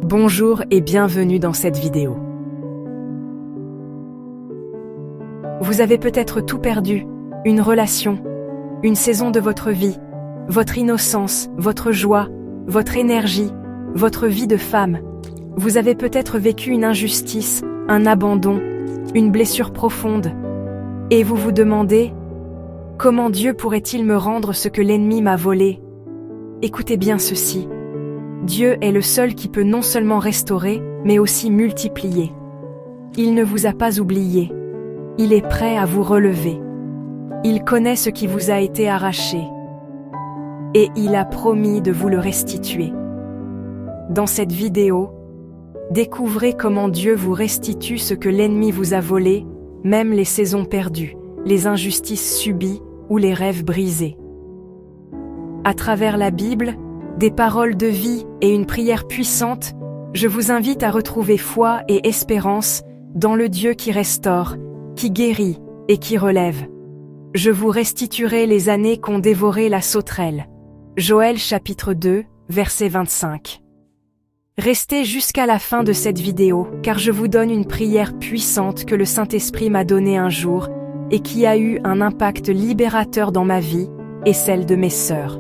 Bonjour et bienvenue dans cette vidéo. Vous avez peut-être tout perdu, une relation, une saison de votre vie, votre innocence, votre joie, votre énergie, votre vie de femme. Vous avez peut-être vécu une injustice, un abandon, une blessure profonde. Et vous vous demandez, comment Dieu pourrait-il me rendre ce que l'ennemi m'a volé? Écoutez bien ceci. Dieu est le seul qui peut non seulement restaurer, mais aussi multiplier. Il ne vous a pas oublié. Il est prêt à vous relever. Il connaît ce qui vous a été arraché. Et il a promis de vous le restituer. Dans cette vidéo, découvrez comment Dieu vous restitue ce que l'ennemi vous a volé, même les saisons perdues, les injustices subies ou les rêves brisés. À travers la Bible, des paroles de vie et une prière puissante, je vous invite à retrouver foi et espérance dans le Dieu qui restaure, qui guérit et qui relève. Je vous restituerai les années qu'ont dévoré la sauterelle. Joël chapitre 2, verset 25. Restez jusqu'à la fin de cette vidéo, car je vous donne une prière puissante que le Saint-Esprit m'a donnée un jour et qui a eu un impact libérateur dans ma vie et celle de mes sœurs.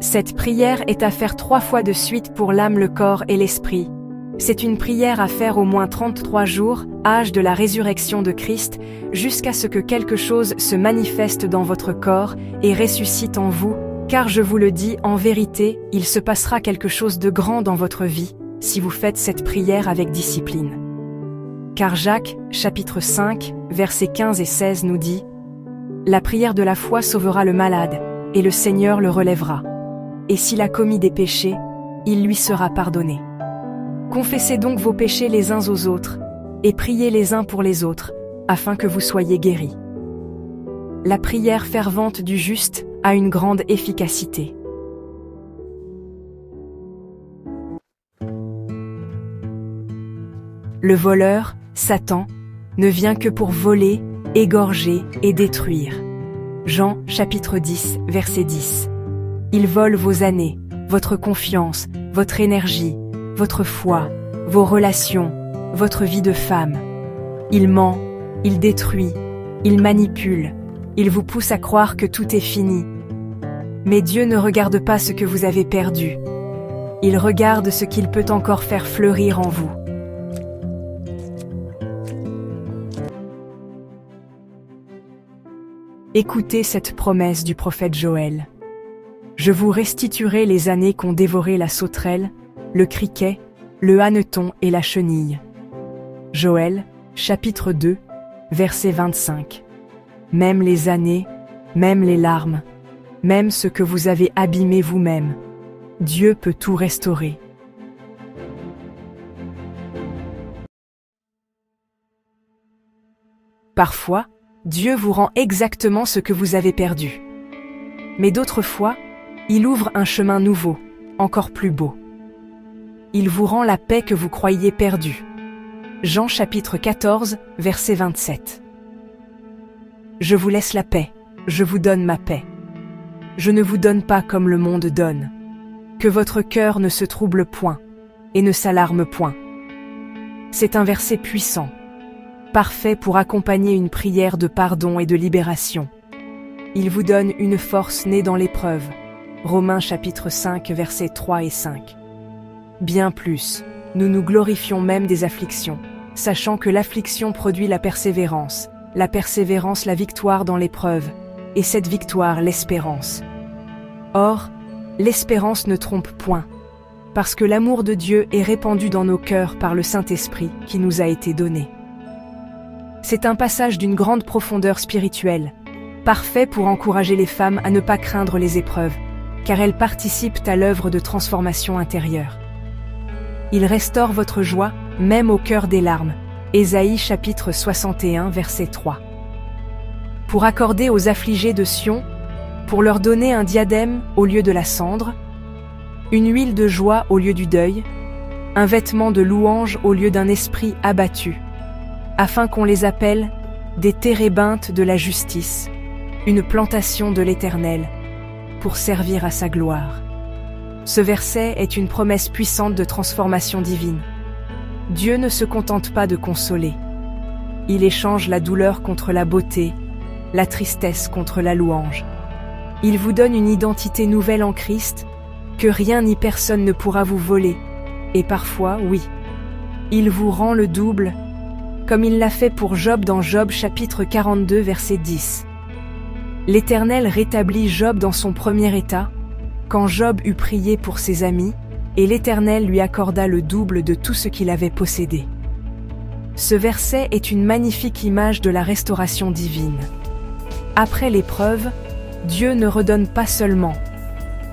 Cette prière est à faire 3 fois de suite pour l'âme, le corps et l'esprit. C'est une prière à faire au moins 33 jours, âge de la résurrection de Christ, jusqu'à ce que quelque chose se manifeste dans votre corps et ressuscite en vous, car je vous le dis en vérité, il se passera quelque chose de grand dans votre vie, si vous faites cette prière avec discipline. Car Jacques, chapitre 5, versets 15 et 16 nous dit « La prière de la foi sauvera le malade, et le Seigneur le relèvera. Et s'il a commis des péchés, il lui sera pardonné. Confessez donc vos péchés les uns aux autres, et priez les uns pour les autres, afin que vous soyez guéris. » La prière fervente du juste a une grande efficacité. Le voleur, Satan, ne vient que pour voler, égorger et détruire. Jean, chapitre 10, verset 10. Il vole vos années, votre confiance, votre énergie, votre foi, vos relations, votre vie de femme. Il ment, il détruit, il manipule, il vous pousse à croire que tout est fini. Mais Dieu ne regarde pas ce que vous avez perdu. Il regarde ce qu'il peut encore faire fleurir en vous. Écoutez cette promesse du prophète Joël. Je vous restituerai les années qu'ont dévoré la sauterelle, le criquet, le hanneton et la chenille. Joël, chapitre 2, verset 25. Même les années, même les larmes, même ce que vous avez abîmé vous-même, Dieu peut tout restaurer. Parfois, Dieu vous rend exactement ce que vous avez perdu. Mais d'autres fois, il ouvre un chemin nouveau, encore plus beau. Il vous rend la paix que vous croyiez perdue. Jean chapitre 14, verset 27. Je vous laisse la paix, je vous donne ma paix. Je ne vous donne pas comme le monde donne. Que votre cœur ne se trouble point, et ne s'alarme point. C'est un verset puissant, parfait pour accompagner une prière de pardon et de libération. Il vous donne une force née dans l'épreuve. Romains chapitre 5, versets 3 et 5. Bien plus, nous nous glorifions même des afflictions, sachant que l'affliction produit la persévérance la victoire dans l'épreuve, et cette victoire l'espérance. Or, l'espérance ne trompe point, parce que l'amour de Dieu est répandu dans nos cœurs par le Saint-Esprit qui nous a été donné. C'est un passage d'une grande profondeur spirituelle, parfait pour encourager les femmes à ne pas craindre les épreuves, car elles participent à l'œuvre de transformation intérieure. Il restaure votre joie, même au cœur des larmes. Ésaïe chapitre 61, verset 3. Pour accorder aux affligés de Sion, pour leur donner un diadème au lieu de la cendre, une huile de joie au lieu du deuil, un vêtement de louange au lieu d'un esprit abattu, afin qu'on les appelle des térébintes de la justice, une plantation de l'Éternel, pour servir à sa gloire. Ce verset est une promesse puissante de transformation divine. Dieu ne se contente pas de consoler. Il échange la douleur contre la beauté, la tristesse contre la louange. Il vous donne une identité nouvelle en Christ, que rien ni personne ne pourra vous voler. Et parfois, oui, il vous rend le double, comme il l'a fait pour Job dans Job chapitre 42 verset 10. L'Éternel rétablit Job dans son premier état, quand Job eut prié pour ses amis, et l'Éternel lui accorda le double de tout ce qu'il avait possédé. Ce verset est une magnifique image de la restauration divine. Après l'épreuve, Dieu ne redonne pas seulement,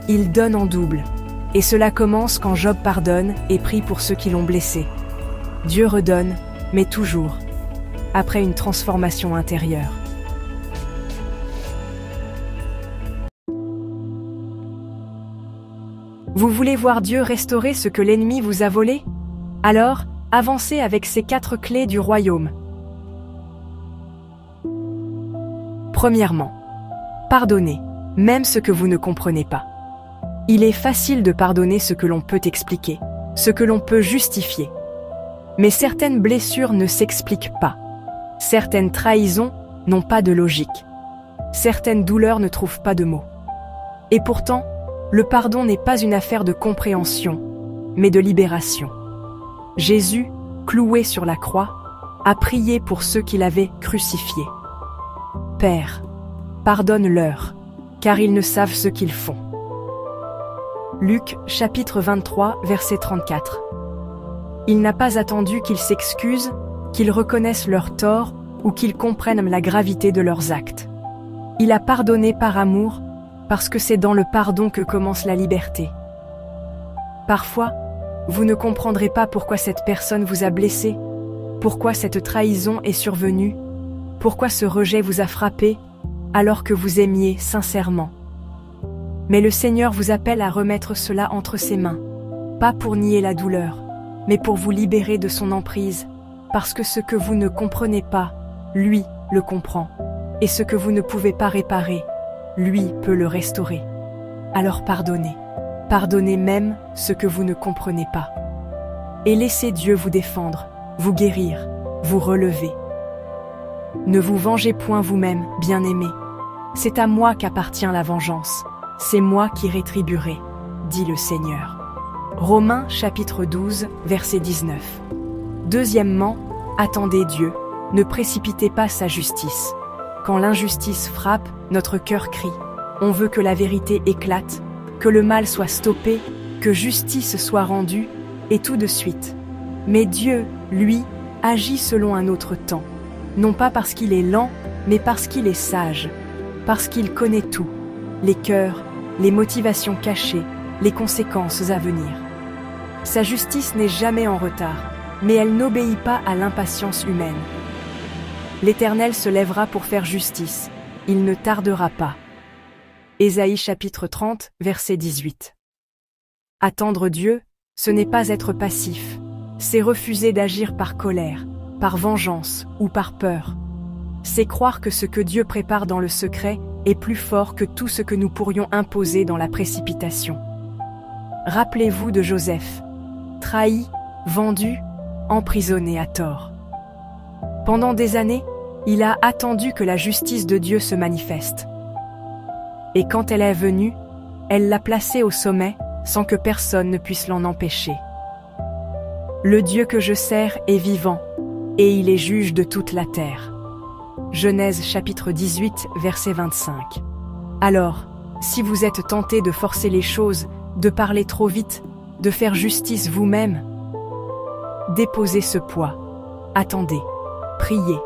il donne en double. Et cela commence quand Job pardonne et prie pour ceux qui l'ont blessé. Dieu redonne, mais toujours, après une transformation intérieure. Vous voulez voir Dieu restaurer ce que l'ennemi vous a volé? Alors, avancez avec ces 4 clés du royaume. Premièrement, pardonnez, même ce que vous ne comprenez pas. Il est facile de pardonner ce que l'on peut expliquer, ce que l'on peut justifier. Mais certaines blessures ne s'expliquent pas. Certaines trahisons n'ont pas de logique. Certaines douleurs ne trouvent pas de mots. Et pourtant, le pardon n'est pas une affaire de compréhension, mais de libération. Jésus, cloué sur la croix, a prié pour ceux qui l'avaient crucifié. Père, pardonne-leur, car ils ne savent ce qu'ils font. Luc, chapitre 23, verset 34. Il n'a pas attendu qu'ils s'excusent, qu'ils reconnaissent leurs torts ou qu'ils comprennent la gravité de leurs actes. Il a pardonné par amour, parce que c'est dans le pardon que commence la liberté. Parfois, vous ne comprendrez pas pourquoi cette personne vous a blessé, pourquoi cette trahison est survenue, pourquoi ce rejet vous a frappé, alors que vous aimiez sincèrement. Mais le Seigneur vous appelle à remettre cela entre ses mains, pas pour nier la douleur, mais pour vous libérer de son emprise, parce que ce que vous ne comprenez pas, lui le comprend, et ce que vous ne pouvez pas réparer, lui peut le restaurer. Alors pardonnez, pardonnez même ce que vous ne comprenez pas. Et laissez Dieu vous défendre, vous guérir, vous relever. Ne vous vengez point vous-même, bien-aimés. C'est à moi qu'appartient la vengeance. C'est moi qui rétribuerai, dit le Seigneur. Romains chapitre 12, verset 19. Deuxièmement, attendez Dieu, ne précipitez pas sa justice. Quand l'injustice frappe, notre cœur crie. On veut que la vérité éclate, que le mal soit stoppé, que justice soit rendue, et tout de suite. Mais Dieu, lui, agit selon un autre temps. Non pas parce qu'il est lent, mais parce qu'il est sage, parce qu'il connaît tout, les cœurs, les motivations cachées, les conséquences à venir. Sa justice n'est jamais en retard, mais elle n'obéit pas à l'impatience humaine. L'Éternel se lèvera pour faire justice, il ne tardera pas. Ésaïe chapitre 30, verset 18. Attendre Dieu, ce n'est pas être passif, c'est refuser d'agir par colère, par vengeance ou par peur. C'est croire que ce que Dieu prépare dans le secret est plus fort que tout ce que nous pourrions imposer dans la précipitation. Rappelez-vous de Joseph, trahi, vendu, emprisonné à tort. Pendant des années, il a attendu que la justice de Dieu se manifeste. Et quand elle est venue, elle l'a placé au sommet sans que personne ne puisse l'en empêcher. Le Dieu que je sers est vivant, et il est juge de toute la terre. Genèse chapitre 18, verset 25. Alors, si vous êtes tenté de forcer les choses, de parler trop vite, de faire justice vous-même, déposez ce poids, attendez, priez,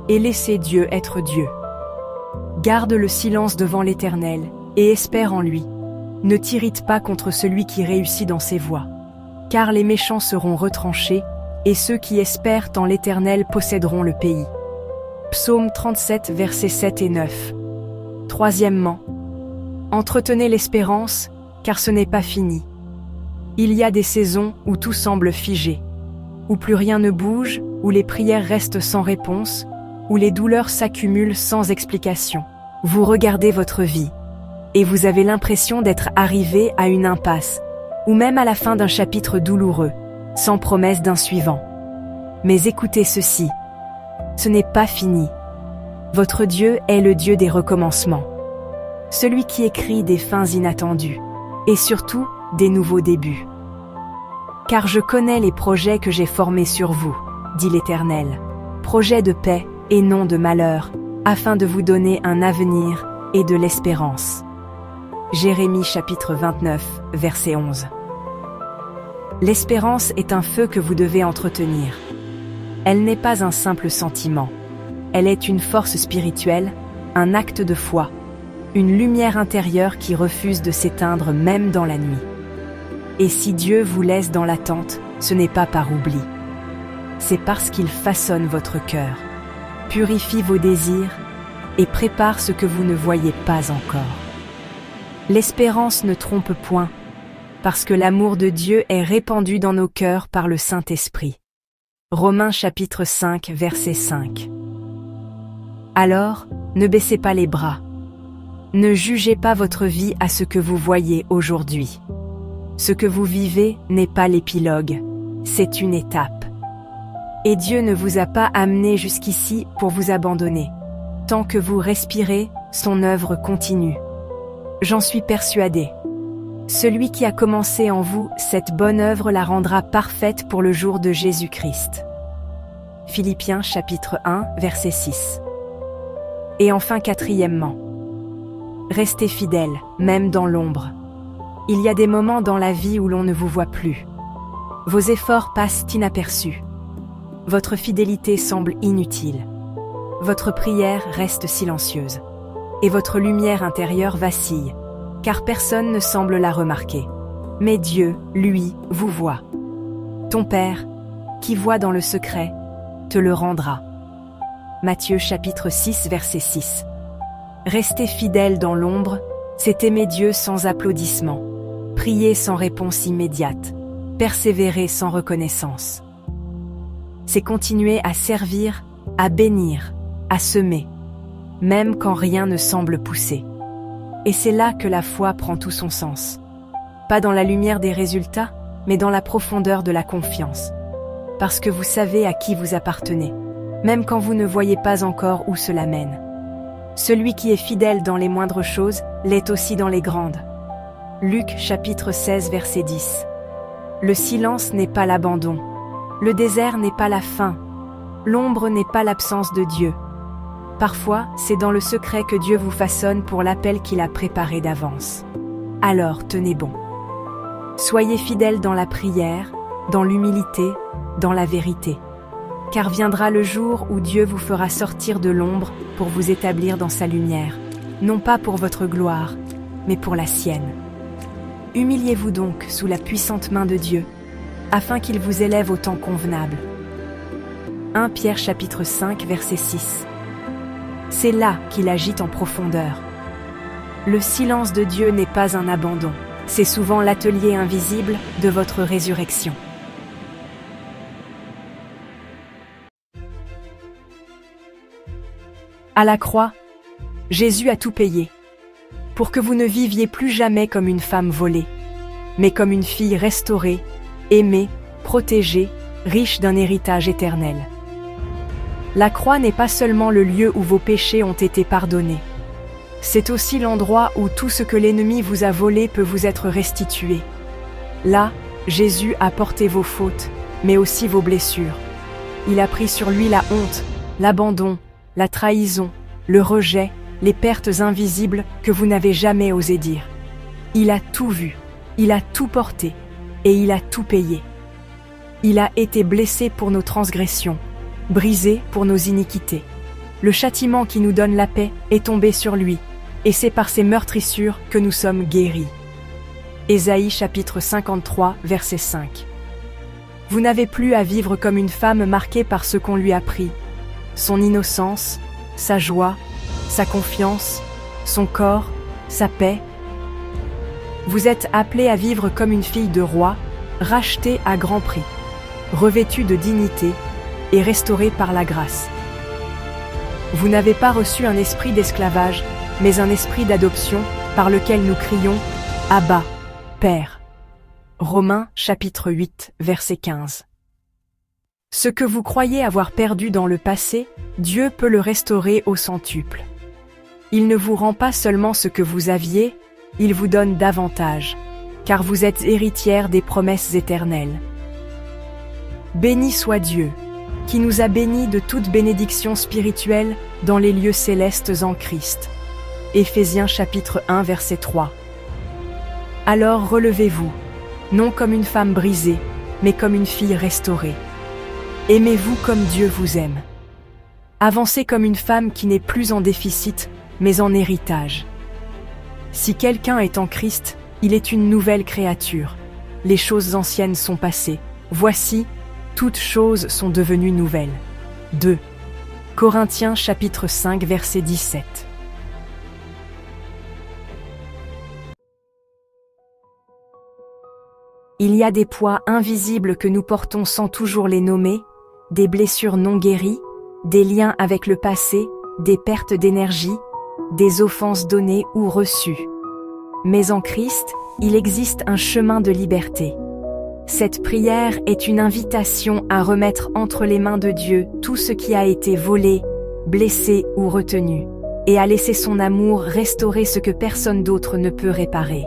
et laissez Dieu être Dieu. Garde le silence devant l'Éternel, et espère en lui. Ne t'irrite pas contre celui qui réussit dans ses voies, car les méchants seront retranchés, et ceux qui espèrent en l'Éternel posséderont le pays. Psaume 37, versets 7 et 9. Troisièmement, entretenez l'espérance, car ce n'est pas fini. Il y a des saisons où tout semble figé, où plus rien ne bouge, où les prières restent sans réponse, où les douleurs s'accumulent sans explication. Vous regardez votre vie, et vous avez l'impression d'être arrivé à une impasse, ou même à la fin d'un chapitre douloureux, sans promesse d'un suivant. Mais écoutez ceci, ce n'est pas fini. Votre Dieu est le Dieu des recommencements, celui qui écrit des fins inattendues, et surtout des nouveaux débuts. Car je connais les projets que j'ai formés sur vous, dit l'Éternel, projets de paix et non de malheur, afin de vous donner un avenir et de l'espérance. Jérémie chapitre 29, verset 11. L'espérance est un feu que vous devez entretenir. Elle n'est pas un simple sentiment. Elle est une force spirituelle, un acte de foi, une lumière intérieure qui refuse de s'éteindre même dans la nuit. Et si Dieu vous laisse dans l'attente, ce n'est pas par oubli. C'est parce qu'il façonne votre cœur, purifie vos désirs et prépare ce que vous ne voyez pas encore. L'espérance ne trompe point, parce que l'amour de Dieu est répandu dans nos cœurs par le Saint-Esprit. Romains chapitre 5, verset 5. Alors, ne baissez pas les bras. Ne jugez pas votre vie à ce que vous voyez aujourd'hui. Ce que vous vivez n'est pas l'épilogue, c'est une étape. Et Dieu ne vous a pas amené jusqu'ici pour vous abandonner. Tant que vous respirez, son œuvre continue. J'en suis persuadé. Celui qui a commencé en vous cette bonne œuvre la rendra parfaite pour le jour de Jésus-Christ. Philippiens chapitre 1, verset 6. Et enfin quatrièmement, restez fidèles, même dans l'ombre. Il y a des moments dans la vie où l'on ne vous voit plus. Vos efforts passent inaperçus. Votre fidélité semble inutile. Votre prière reste silencieuse. Et votre lumière intérieure vacille, car personne ne semble la remarquer. Mais Dieu, lui, vous voit. Ton Père, qui voit dans le secret, te le rendra. Matthieu chapitre 6, verset 6. Rester fidèle dans l'ombre, c'est aimer Dieu sans applaudissements. Prier sans réponse immédiate, persévérer sans reconnaissance. C'est continuer à servir, à bénir, à semer, même quand rien ne semble pousser. Et c'est là que la foi prend tout son sens. Pas dans la lumière des résultats, mais dans la profondeur de la confiance. Parce que vous savez à qui vous appartenez, même quand vous ne voyez pas encore où cela mène. Celui qui est fidèle dans les moindres choses, l'est aussi dans les grandes. Luc chapitre 16 verset 10. Le silence n'est pas l'abandon. Le désert n'est pas la faim. L'ombre n'est pas l'absence de Dieu. Parfois, c'est dans le secret que Dieu vous façonne pour l'appel qu'il a préparé d'avance. Alors, tenez bon. Soyez fidèles dans la prière, dans l'humilité, dans la vérité. Car viendra le jour où Dieu vous fera sortir de l'ombre pour vous établir dans sa lumière, non pas pour votre gloire, mais pour la sienne. Humiliez-vous donc sous la puissante main de Dieu, afin qu'il vous élève au temps convenable. 1 Pierre chapitre 5 verset 6. C'est là qu'il agit en profondeur. Le silence de Dieu n'est pas un abandon, c'est souvent l'atelier invisible de votre résurrection. À la croix, Jésus a tout payé, pour que vous ne viviez plus jamais comme une femme volée, mais comme une fille restaurée, aimée, protégée, riche d'un héritage éternel. La croix n'est pas seulement le lieu où vos péchés ont été pardonnés. C'est aussi l'endroit où tout ce que l'ennemi vous a volé peut vous être restitué. Là, Jésus a porté vos fautes, mais aussi vos blessures. Il a pris sur lui la honte, l'abandon, la trahison, le rejet, les pertes invisibles que vous n'avez jamais osé dire. Il a tout vu, il a tout porté, et il a tout payé. Il a été blessé pour nos transgressions, brisé pour nos iniquités. Le châtiment qui nous donne la paix est tombé sur lui, et c'est par ses meurtrissures que nous sommes guéris. Ésaïe chapitre 53, verset 5. Vous n'avez plus à vivre comme une femme marquée par ce qu'on lui a pris, son innocence, sa joie, sa confiance, son corps, sa paix. Vous êtes appelé à vivre comme une fille de roi, rachetée à grand prix, revêtue de dignité et restaurée par la grâce. Vous n'avez pas reçu un esprit d'esclavage, mais un esprit d'adoption par lequel nous crions « Abba, Père ». Romains chapitre 8, verset 15. Ce que vous croyez avoir perdu dans le passé, Dieu peut le restaurer au centuple. Il ne vous rend pas seulement ce que vous aviez, il vous donne davantage, car vous êtes héritière des promesses éternelles. Béni soit Dieu, qui nous a bénis de toute bénédiction spirituelle dans les lieux célestes en Christ. Éphésiens chapitre 1 verset 3. Alors relevez-vous, non comme une femme brisée, mais comme une fille restaurée. Aimez-vous comme Dieu vous aime. Avancez comme une femme qui n'est plus en déficit, mais en héritage. Si quelqu'un est en Christ, il est une nouvelle créature. Les choses anciennes sont passées. Voici, toutes choses sont devenues nouvelles. 2 Corinthiens chapitre 5 verset 17. Il y a des poids invisibles que nous portons sans toujours les nommer, des blessures non guéries, des liens avec le passé, des pertes d'énergie, des offenses données ou reçues. Mais en Christ, il existe un chemin de liberté. Cette prière est une invitation à remettre entre les mains de Dieu tout ce qui a été volé, blessé ou retenu, et à laisser son amour restaurer ce que personne d'autre ne peut réparer.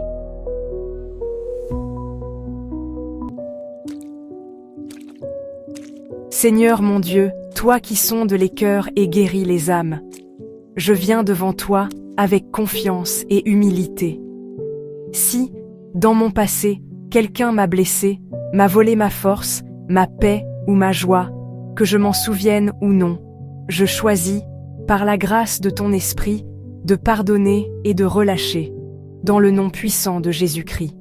Seigneur mon Dieu, toi qui sondes les cœurs et guéris les âmes, je viens devant toi avec confiance et humilité. Si, dans mon passé, quelqu'un m'a blessé, m'a volé ma force, ma paix ou ma joie, que je m'en souvienne ou non, je choisis, par la grâce de ton esprit, de pardonner et de relâcher, dans le nom puissant de Jésus-Christ.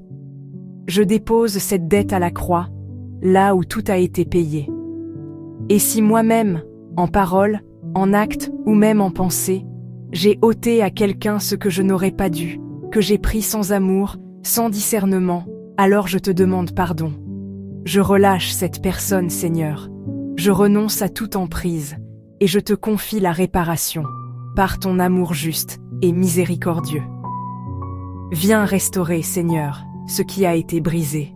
Je dépose cette dette à la croix, là où tout a été payé. Et si moi-même, en parole, en acte ou même en pensée, j'ai ôté à quelqu'un ce que je n'aurais pas dû, que j'ai pris sans amour, sans discernement, alors je te demande pardon. Je relâche cette personne, Seigneur. Je renonce à toute emprise, et je te confie la réparation, par ton amour juste et miséricordieux. Viens restaurer, Seigneur, ce qui a été brisé.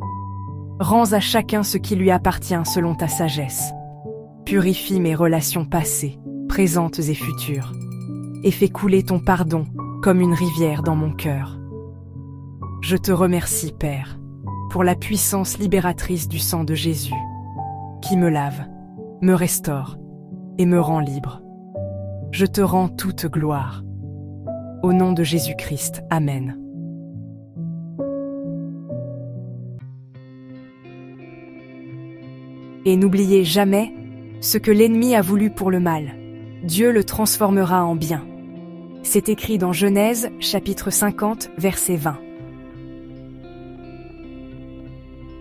Rends à chacun ce qui lui appartient selon ta sagesse. Purifie mes relations passées, présentes et futures, et fais couler ton pardon comme une rivière dans mon cœur. Je te remercie, Père, pour la puissance libératrice du sang de Jésus, qui me lave, me restaure et me rend libre. Je te rends toute gloire. Au nom de Jésus-Christ, Amen. Et n'oubliez jamais, ce que l'ennemi a voulu pour le mal, Dieu le transformera en bien. C'est écrit dans Genèse, chapitre 50, verset 20.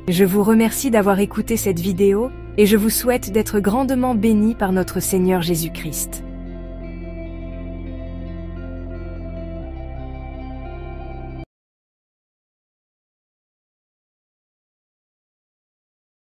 Je vous remercie d'avoir écouté cette vidéo et je vous souhaite d'être grandement bénis par notre Seigneur Jésus-Christ.